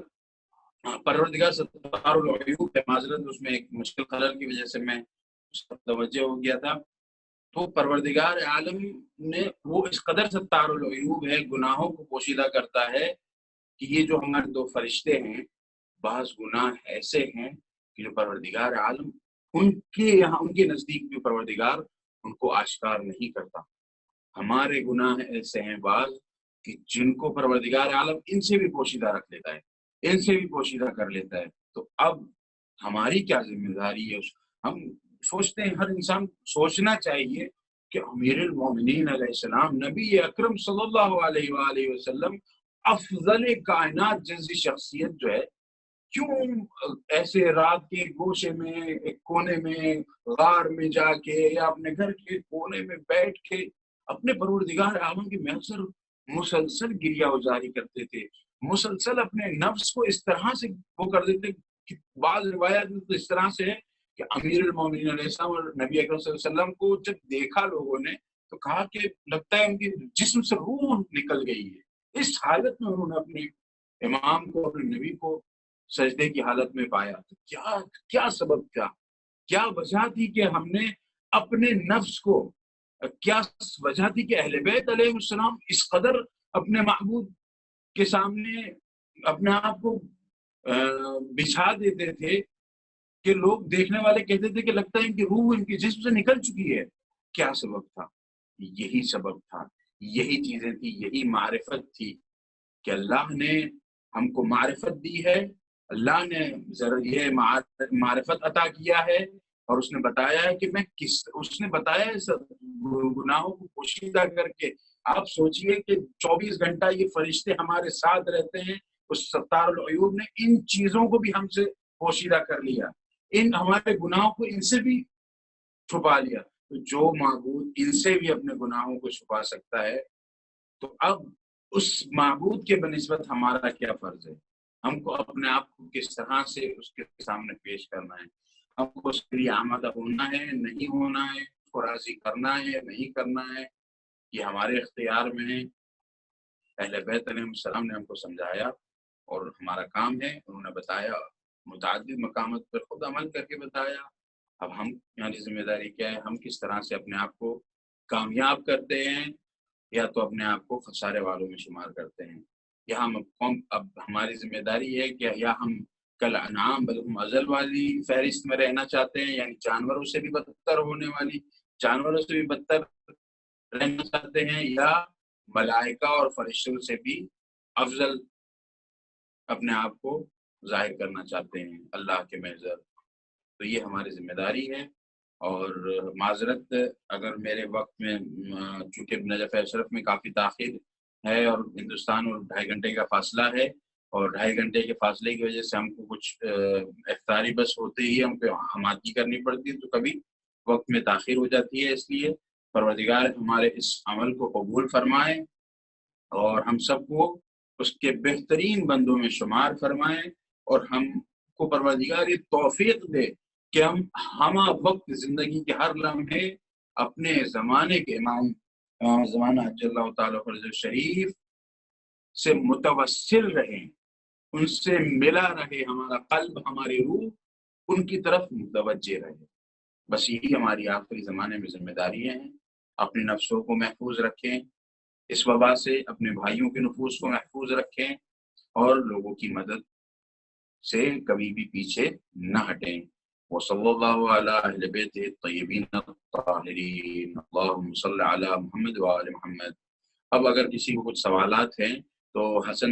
ستار العیوب ہے، معذرت اس میں ایک مشکل خلل کی وجہ سے میں اس پر توجہ ہو گیا تھا۔ تو پروردگار عالم نے وہ اس قدر ستار العیوب ہے، گناہوں کو پوشیدہ کرتا ہے کہ یہ جو ہمارے دو فرشتے ہیں، بعض گناہ ایسے ہیں کہ جو پروردگار عالم ان کے نزدیک بھی پروردگار ان کو آشکار نہیں کرتا۔ ہمارے گناہ ایسے ہیں بعض کہ جن کو پروردگار عالم ان سے بھی پوشیدہ رکھ لیتا ہے، ان سے بھی پوشیدہ کر لیتا ہے۔ تو اب ہماری کیا ذمہ داری ہے؟ ہم سوچتے ہیں، ہر انسان سوچنا چاہیے کہ امیر المومنین علیہ السلام، نبی اکرم صلی اللہ علیہ وآلہ وسلم، افضل کائنات جیسی شخصیت جو ہے، کیوں ایسے رات کے گوشے میں، ایک کونے میں، غار میں جا کے یا اپنے گھر کے کونے میں بیٹھ کے اپنے پروردگار عالم کی محضر مسلسل گریہ وزاری کرتے تھے، مسلسل اپنے نفس کو اس طرح سے وہ کر دیتے کہ بعض روایات میں تو اس طرح سے ہے کہ امیر المومنین علیہ السلام اور نبی اکرم صلی اللہ علیہ وسلم کو جب دیکھا لوگوں نے تو کہا کہ لگتا ہے ان کے جسم سے روح نکل گئی ہے، اس حالت میں انہوں نے اپنے امام کو، اپنے نبی کو سجدے کی حالت میں پایا. تو کیا سبب تھا، کیا وجہ تھی کہ ہم نے اپنے نفس کو، کیا وجہ تھی کہ اہل بیت علیہ السلام اس قدر اپنے معبود کے سامنے اپنے آپ کو بچھا دیتے تھے کہ لوگ دیکھنے والے کہتے تھے کہ لگتا ہے ان کی روح ان کی جسم سے نکل چکی ہے. کیا سبب تھا؟ یہی سبب تھا، یہی چیزیں تھی، یہی معرفت تھی کہ اللہ نے ہم کو معرفت دی ہے، اللہ نے یہ معرفت عطا کیا ہے، اور اس نے بتایا ہے کہ اس نے بتایا ہے سب گناہوں کو پوشیدہ کر کے. آپ سوچئے کہ 24 گھنٹہ یہ فرشتے ہمارے ساتھ رہتے ہیں، اس ستار العیوب نے ان چیزوں کو بھی ہم سے پوشیدہ کر لیا، ان ہمارے گناہوں کو ان سے بھی چھپا لیا. تو جو معبود ان سے بھی اپنے گناہوں کو چھپا سکتا ہے، تو اب اس معبود کے بنسبت ہمارا کیا فرض ہے؟ ہم کو اپنے آپ کو کس طرح سے اس کے سامنے پیش کرنا ہے، ہم کو اس کے لیے آمادہ ہونا ہے، نہیں ہونا ہے، اس کو راضی کرنا ہے، نہیں کرنا ہے، یہ ہمارے اختیار میں ہے. اہل بیت علیہ السلام نے ہم کو سمجھایا اور ہمارا کام ہے، انہوں نے بتایا، متعدد مقامات پر خود عمل کر کے بتایا. اب ہماری ذمہ داری کیا ہے؟ ہم کس طرح سے اپنے آپ کو کامیاب کرتے ہیں، یا تو اپنے آپ کو خسارے والوں میں شمار کرتے ہیں. یا ہم اب ہماری ذمہ داری ہے کہ یا ہم کل انعام بل ہم ازل والی فہرست میں رہنا چاہتے ہیں، یعنی جانوروں سے بھی بدتر ہونے والی، جانوروں سے بھی بدتر رہنا چاہتے ہیں، یا ملائکہ اور فرشتوں سے بھی افضل اپنے آپ کو ظاہر کرنا چاہتے ہیں اللہ کے محضر. تو یہ ہماری ذمہ داری ہے. اور معذرت اگر میرے وقت میں، چونکہ نجف اشرف میں کافی تاخیر ہے اور ہندوستان اور 2.5 گھنٹے کا فاصلہ ہے، اور 2.5 گھنٹے کے فاصلے کی وجہ سے ہم کو کچھ افطاری بس ہوتے ہی ہم کو آمادگی کرنی پڑتی ہے، تو کبھی وقت میں تاخیر ہو جاتی ہے. اس لیے پروردگار ہمارے اس عمل کو قبول فرمائے اور ہم سب کو اس کے بہترین بندوں میں شمار فرمائے، اور ہم کو پروردگار یہ توفیق دے کہ ہم وقت زندگی کے ہر لمحے اپنے زمانے کے امام زمانہ اجل اللہ تعالیٰ فرض شریف سے متوسل رہیں، ان سے ملا رہے، ہمارا قلب، ہماری روح ان کی طرف متوجہ رہے. بس یہی ہماری آخری زمانے میں ذمہ داریاں ہیں. اپنے نفسوں کو محفوظ رکھیں اس وبا سے، اپنے بھائیوں کے نفوس کو محفوظ رکھیں، اور لوگوں کی مدد سے کبھی بھی پیچھے نہ ہٹیں. وصلی اللہ علی اہل بیت الطیبین الطاہرین، اللہم صلی علی محمد وآل محمد. اب اگر کسی کو کچھ سوالات ہیں تو حسن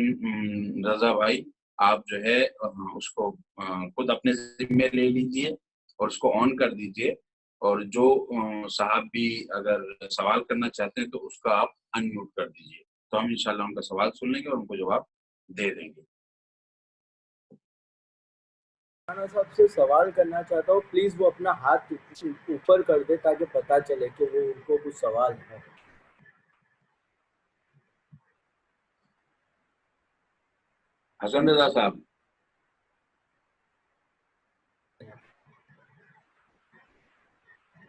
رضا بھائی، آپ جو ہے اس کو خود اپنے ذمہ لے لیجئے اور اس کو آن کر دیجئے، اور جو صاحب بھی اگر سوال کرنا چاہتے ہیں تو اس کا آپ ان میوٹ کر دیجئے، تو ہم انشاءاللہ ان کا سوال سن لیں گے اور ان کو جواب دے دیں گے. مولانا صاحب سے سوال کرنا چاہتا ہوں، پلیز وہ اپنا ہاتھ اوپر کر دے تاکہ پتہ چلے کہ وہ ان کو کچھ سوال ہے. حسن رضا صاحب.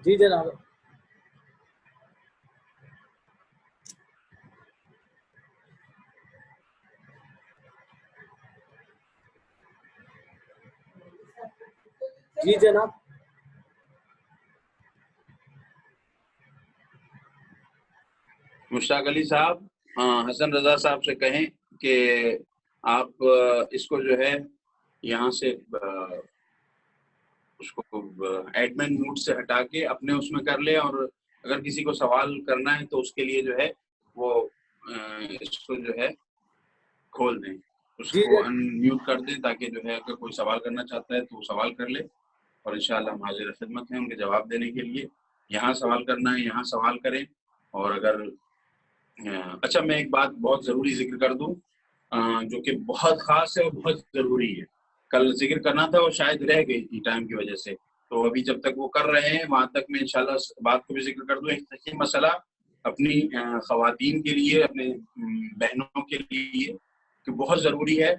جی جناب. جی جناب. مشتاق علی صاحب حسن رضا صاحب سے کہیں کہ آپ اس کو جو ہے یہاں سے اس کو ایڈمن موڈ سے ہٹا کے اپنے اس میں کر لیں، اور اگر کسی کو سوال کرنا ہے تو اس کے لیے جو ہے وہ اس کو جو ہے کھول دیں، اس کو ان میوٹ کر دیں، تاکہ جو ہے اگر کوئی سوال کرنا چاہتا ہے تو وہ سوال کر لے، اور انشاءاللہ ہم حاضر خدمت ہیں ان کے جواب دینے کے لیے. یہاں سوال کرنا ہے یہاں سوال کریں. اور اگر اچھا، میں ایک بات بہت ضروری ذکر کر دوں جو کہ بہت خاص ہے اور بہت ضروری ہے. کل ذکر کرنا تھا وہ شاید رہ گئی تھی ٹائم کی وجہ سے، تو ابھی جب تک وہ کر رہے ہیں وہاں تک میں انشاءاللہ بات کو بھی ذکر کر دوں. ایک مسئلہ اپنی خواتین کے لیے، اپنے بہنوں کے لیے کہ بہت ضروری ہے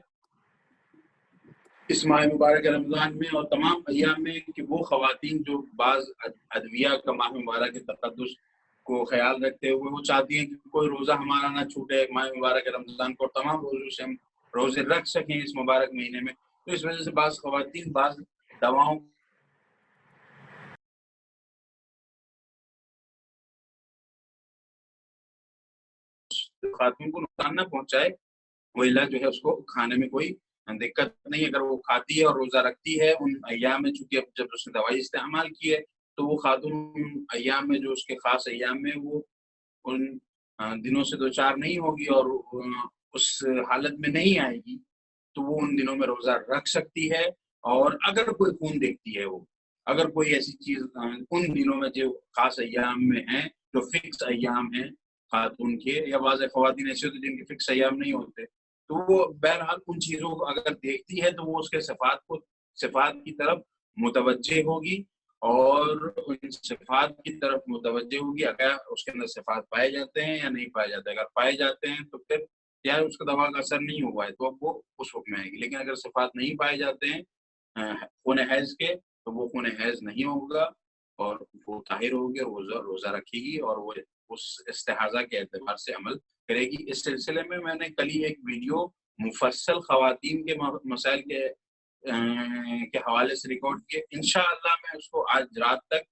اس ماہ مبارک رمضان میں اور تمام ایام میں، کہ وہ خواتین جو بعض ادویہ کا ماہ مبارک کے تقدس کو خیال رکھتے ہوئے وہ چاہتی ہیں کہ کوئی روزہ ہمارا نہ چھوٹے ماہ مبارک رمضان کو، تمام روزوں سے ہم روزے رکھ سکیں اس مبارک مہینے میں. تو اس وجہ سے بعض خواتین بعض دواؤں خاتون کو نقصان نہ پہنچائے وہ علاج جو ہے اس کو کھانے میں کوئی دقت نہیں. اگر وہ کھاتی ہے اور روزہ رکھتی ہے ان ایام میں، چونکہ اب جب اس نے دوائی استعمال کی ہے تو وہ خاتون ان ایام میں، جو اس کے خاص ایام میں، وہ ان دنوں سے دو چار نہیں ہوگی اور اس حالت میں نہیں آئے گی، تو وہ ان دنوں میں روزہ رکھ سکتی ہے. اور اگر کوئی خون دیکھتی ہے، وہ اگر کوئی ایسی چیز ان دنوں میں جو خاص ایام میں ہیں، جو فکس ایام ہیں خاتون کے، یا بعض خواتین ایسے ہوتے جن کے فکس ایام نہیں ہوتے، تو وہ بہرحال ان چیزوں کو اگر دیکھتی ہے تو وہ اس کے صفات کی طرف متوجہ ہوگی، اور ان صفات کی طرف متوجہ ہوگی. اگر اس کے اندر صفات پائے جاتے ہیں یا نہیں پائے جاتے، اگر پائے جاتے ہیں تو پھر کیا ہے، اس کا دوا کا اثر نہیں ہوا ہے تو اب وہ اس حکم میں آئے گی. لیکن اگر صفات نہیں پائے جاتے ہیں خون حیض کے، تو وہ خون حیض نہیں ہوگا اور وہ طاہر ہوگی اور وہ روزہ رکھے گی اور وہ اس استحاضہ کے اعتبار سے عمل کرے گی. اس سلسلے میں میں نے کل ہی ایک ویڈیو مفصل خواتین کے مسائل کے حوالے سے ریکارڈ کیے. انشاءاللہ میں اس کو آج رات تک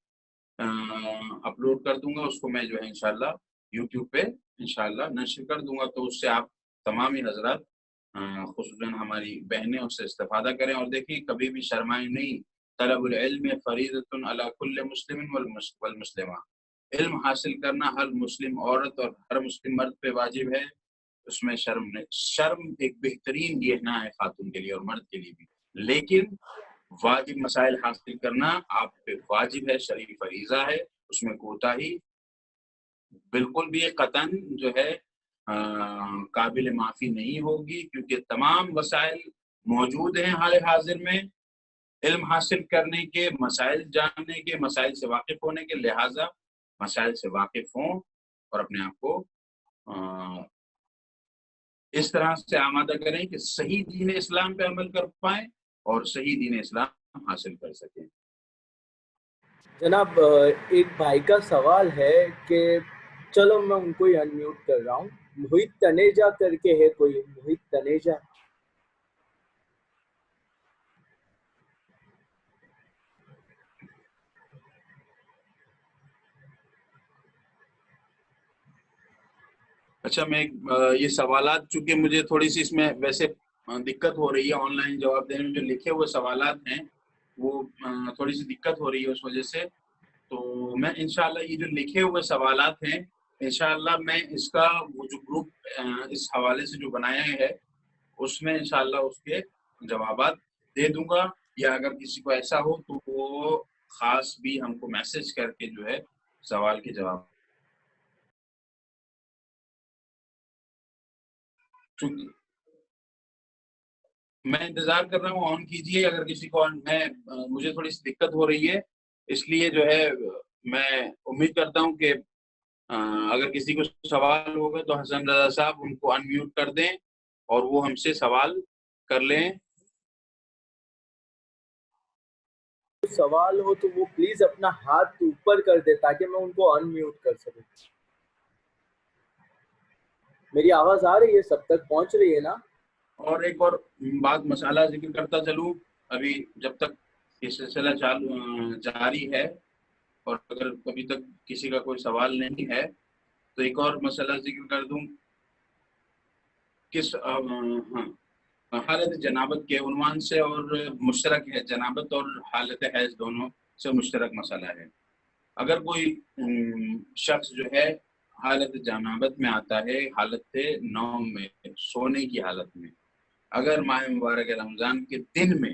اپلوڈ کر دوں گا. اس کو میں جو ہے انشاءاللہ یوٹیوب پہ انشاءاللہ نشر کر دوں گا، تو اس سے آپ تمام ہی حضرات خصوصاً ہماری بہنیں اس سے استفادہ کریں. اور دیکھیں کبھی بھی شرمائیں نہیں. طلب العلم فریضۃ علی کل مسلم والمسلمہ، علم حاصل کرنا ہر مسلم عورت اور ہر مسلم مرد پہ واجب ہے. اس میں شرم نہیں. شرم ایک بہترین گہنا ہے خاتون کے لیے اور مرد کے لیے بھی، لیکن واجب مسائل حاصل کرنا آپ پہ واجب ہے، شرعی فریضہ ہے. اس میں کوتاہی بالکل بھی قطعاً جو ہے قابل معافی نہیں ہوگی، کیونکہ تمام وسائل موجود ہیں حال حاضر میں علم حاصل کرنے کے، مسائل جاننے کے، مسائل سے واقف ہونے کے. لہٰذا مسائل سے واقف ہوں اور اپنے آپ کو اس طرح سے آمادہ کریں کہ صحیح دین اسلام پہ عمل کر پائیں اور صحیح دین اسلام حاصل کر سکیں. جناب ایک بھائی کا سوال ہے کہ چلو میں ان کو ہی انمیوٹ کر رہا ہوں. محیط تنیجا کر کے ہے کوئی، محیط تنیجا. اچھا، میں یہ سوالات چونکہ مجھے تھوڑی سی اس میں ویسے دقت ہو رہی ہے آن لائن جواب دینے میں، جو لکھے ہوئے سوالات ہیں وہ تھوڑی سی دقت ہو رہی ہے اس وجہ سے. تو میں انشاءاللہ یہ جو لکھے ہوئے سوالات ہیں انشاءاللہ میں اس کا وہ جو گروپ اس حوالے سے جو بنایا ہے اس میں انشاءاللہ اس کے جوابات دے دوں گا، یا اگر کسی کو ایسا ہو تو وہ خاص بھی ہم کو میسج کر کے جو ہے سوال کے جواب. میں انتظار کر رہا ہوں، آن کیجئے. اگر کسی کو مجھے تھوڑی سی دقت ہو رہی ہے، اس لیے جو ہے میں امید کرتا ہوں کہ اگر کسی کو سوال ہوگا تو حسن رضا صاحب ان کو انمیوٹ کر دیں اور وہ ہم سے سوال کر لیں. سوال ہو تو وہ پلیز اپنا ہاتھ اوپر کر دے تاکہ میں ان کو انمیوٹ کر سکوں. میری آواز آ رہی ہے؟ سب تک پہنچ رہی ہے نا؟ اور ایک اور بات مسئلہ ذکر کرتا چلوں ابھی جب تک یہ سلسلہ جاری ہے، اور اگر کبھی تک کسی کا کوئی سوال نہیں ہے تو ایک اور مسئلہ ذکر کر دوں. حالت جنابت کے عنوان سے اور مشترک ہے، جنابت اور حالت حیض دونوں سے مشترک مسئلہ ہے. اگر کوئی شخص جو ہے حالت جنابت میں آتا ہے، حالت نوم میں، سونے کی حالت میں، اگر ماہ مبارک رمضان کے دن میں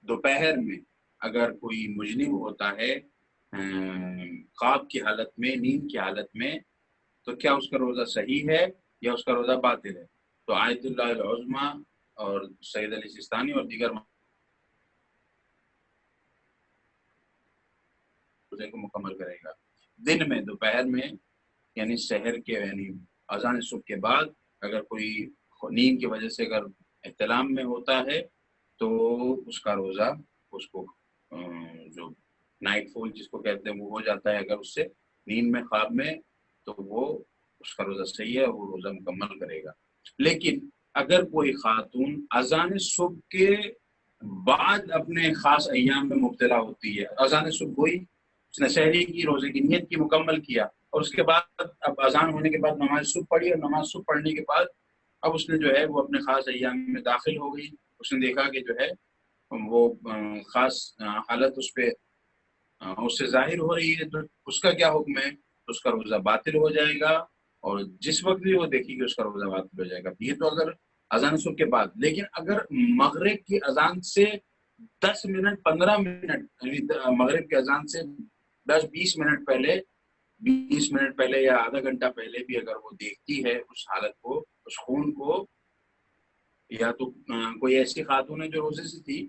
دوپہر میں اگر کوئی مجنب ہوتا ہے خواب کی حالت میں، نیند کی حالت میں، تو کیا اس کا روزہ صحیح ہے یا اس کا روزہ باطل ہے؟ تو آیت اللہ العظمیٰ اور سید علی سیستانی اور دیگر روزے کو مکمل کرے گا. دن میں، دوپہر میں، یعنی سحر کے، یعنی اذان صبح کے بعد اگر کوئی نیند کی وجہ سے اگر احتلام میں ہوتا ہے تو اس کا روزہ، اس کو جو نائٹ فول جس کو کہتے ہیں وہ ہو جاتا ہے اگر اس سے نیند میں خواب میں تو وہ اس کا روزہ صحیح ہے، وہ روزہ مکمل کرے گا۔ لیکن اگر کوئی خاتون اذان صبح کے بعد اپنے خاص ایام میں مبتلا ہوتی ہے، اذان صبح ہوئی، اس نے سحری کی، روزے کی نیت کی، مکمل کیا، اور اس کے بعد اب اذان ہونے کے بعد نماز صبح پڑھی، اور نماز صبح پڑھنے کے بعد اب اس نے جو ہے وہ اپنے خاص ایام میں داخل ہو گئی، اس نے دیکھا کہ جو ہے وہ خاص حالت اس پہ اس سے ظاہر ہو رہی ہے، تو اس کا کیا حکم ہے؟ اس کا روزہ باطل ہو جائے گا، اور جس وقت بھی وہ دیکھے گی اس کا روزہ باطل ہو جائے گا۔ یہ تو اگر اذان صبح کے بعد، لیکن اگر مغرب کی اذان سے 10 منٹ 15 منٹ، یعنی مغرب کی اذان سے 10 20 منٹ پہلے، 20 منٹ پہلے یا آدھا گھنٹہ پہلے بھی اگر وہ دیکھتی ہے اس حالت کو، اس خون کو، یا تو کوئی ایسی خاتون ہے جو روزے سے تھی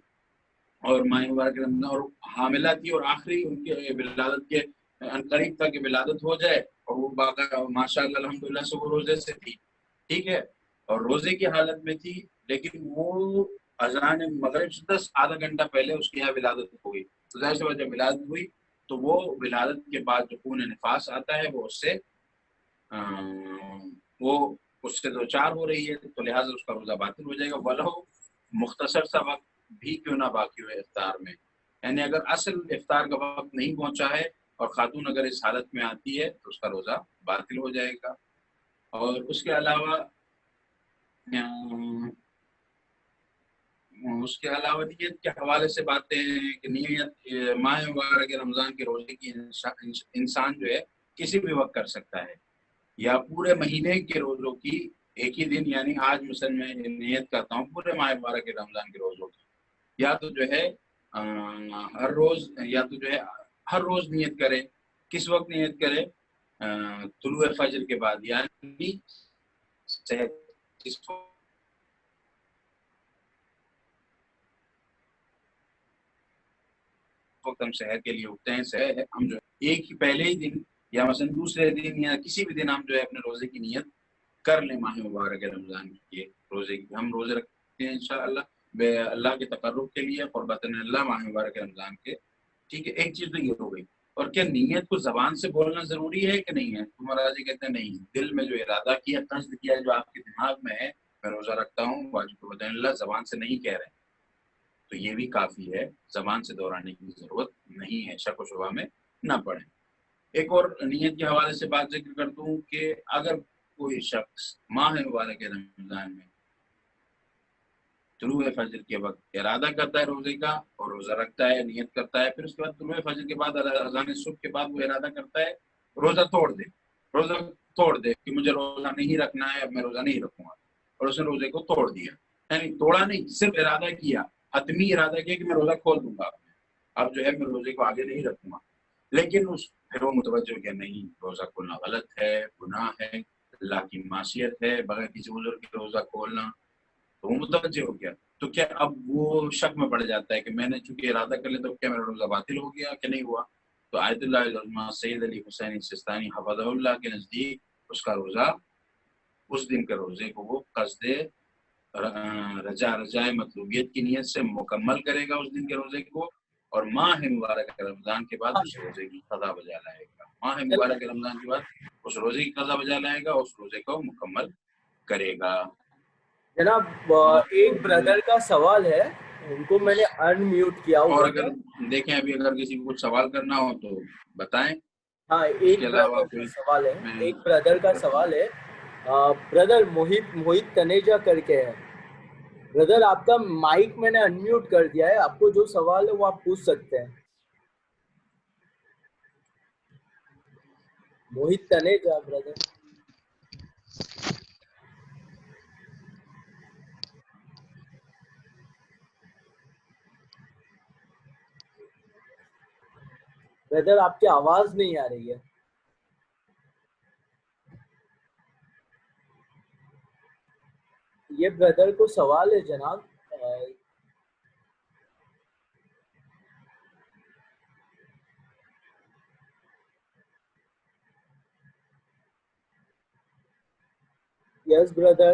اور ماہ مبارک رمضان اور حاملہ تھی، اور آخری ان کے ولادت کے قریب تھا کہ ولادت ہو جائے، اور وہ باقاعدہ ماشاء اللہ الحمدللہ سے وہ روزے سے تھی، ٹھیک ہے، اور روزے کی حالت میں تھی، لیکن وہ اذان مغرب سے آدھا گھنٹہ پہلے اس کے یہاں ولادت ہوئی، تو ظاہر سی بات جب ولادت ہوئی تو وہ ولادت کے بعد جو خون نفاس آتا ہے وہ اس سے دو چار ہو رہی ہے، تو لہٰذا اس کا روزہ باطل ہو جائے گا، ولو مختصر سا وقت بھی کیوں نہ باقی ہو افطار میں، یعنی اگر اصل افطار کا وقت نہیں پہنچا ہے اور خاتون اگر اس حالت میں آتی ہے تو اس کا روزہ باطل ہو جائے گا۔ اور اس کے علاوہ نیت کے حوالے سے باتیں ہیں کہ نیت ماہ مبارک رمضان کے روزے کی انسان جو ہے کسی بھی وقت کر سکتا ہے، یا پورے مہینے کے روزوں کی ایک ہی دن، یعنی آج مثلا میں نیت کرتا ہوں پورے ماہ مبارک رمضان کے روزوں کی، یا تو جو ہے ہر روز، یا تو جو ہے ہر روز نیت کرے۔ کس وقت نیت کرے؟ طلوع فجر کے بعد، یعنی جس وقت ہم شہر کے لیے اٹھتے ہیں، شہر ہے، ہم جو ایک ہی پہلے ہی دن یا مثلا دوسرے دن یا کسی بھی دن ہم جو ہے اپنے روزے کی نیت کر لیں ماہ مبارک رمضان کے روزے کی۔ ہم روزے رکھتے ہیں انشاءاللہ اللہ کے تقرب کے لیے، قربت اللہ ماہ مبارک رمضان کے، ٹھیک ہے۔ ایک چیز تو یہ ہو گئی، اور کیا نیت کو زبان سے بولنا ضروری ہے کہ نہیں ہے؟ تمہارا جی کہتے ہیں نہیں، دل میں جو ارادہ کیا، قصد کیا، جو آپ کے دماغ میں ہے میں روزہ رکھتا ہوں واجب قربت اللہ، زبان سے نہیں کہہ رہے تو یہ بھی کافی ہے، زبان سے دہرانے کی ضرورت نہیں ہے، شک و شبہ میں نہ پڑیں۔ ایک اور نیت کے حوالے سے بات ذکر کر دوں کہ اگر کوئی شخص ماہ مبارک رمضان میں طلوع فجر کے وقت ارادہ کرتا ہے روزے کا اور روزہ رکھتا ہے، نیت کرتا ہے، پھر اس کے بعد طلوع فجر کے بعد اذان صبح کے بعد وہ ارادہ کرتا ہے روزہ توڑ دے کہ مجھے روزہ نہیں رکھنا ہے، اب میں روزہ نہیں رکھوں گا، اور اس نے روزے کو توڑ دیا، یعنی توڑا نہیں، صرف ارادہ کیا، حتمی ارادہ کیا کہ میں روزہ کھول دوں گا، اب جو ہے میں روزے کو آگے نہیں رکھوں گا، لیکن پھر وہ متوجہ کہ نہیں، روزہ کھولنا غلط ہے، گناہ ہے، اللہ کی معصیت ہے، بغیر کسی عذر کے روزہ کھولنا، تو وہ متوجہ ہو گیا، تو کیا اب وہ شک میں پڑ جاتا ہے کہ میں نے چونکہ ارادہ کر لیا تو کیا میرا روزہ باطل ہو گیا کہ نہیں ہوا؟ تو آیت اللہ العظمہ سید علی حسین سستانی حفظہ اللہ کے نزدیک اس کا روزہ، اس دن کے روزے کو وہ قصد رجائے مطلوبیت کی نیت سے مکمل کرے گا اس دن کے روزے کو، اور ماہ مبارک رمضان کے بعد اس روزے کی قضا بجا لائے گا، ماہ مبارک رمضان کے بعد اس روزے کی قضا بجا لائے گا، اس روزے کو مکمل کرے گا۔ جناب ایک بردر کا سوال ہے، ان کو میں نے ان میوٹ کیا ہوا اور اگر دیکھیں ابھی اگر کسی کو کچھ سوال کرنا ہو تو بتائیں۔ ہاں، اس کے علاوہ کوئی ایک بردر کا سوال ہے، بردر موہت تنیجا کر کے ہے۔ بردر آپ کا مائک میں نے ان میوٹ کر دیا ہے، آپ کو جو سوال ہے وہ آپ پوچھ سکتے ہیں۔ موہت تنیجا بردر، بردر آپ کی آواز نہیں آ رہی ہے۔ یہ بردر کو سوال ہے جناب، یس بردر۔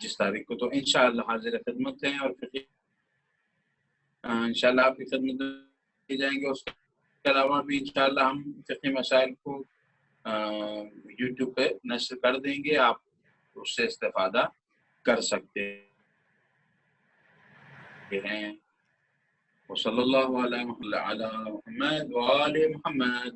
جس تاریخ کو، تو انشاءاللہ حاضر خدمت ہیں اور پھر انشاءاللہ آپ کی خدمت کی جائیں گے. اس کے علاوہ بھی انشاءاللہ ہم فقہی مسائل کو یوٹیوب پہ نشر کر دیں گے، آپ اس سے استفادہ کر سکتے ہیں. وصلی اللہ علی محمد وآل محمد.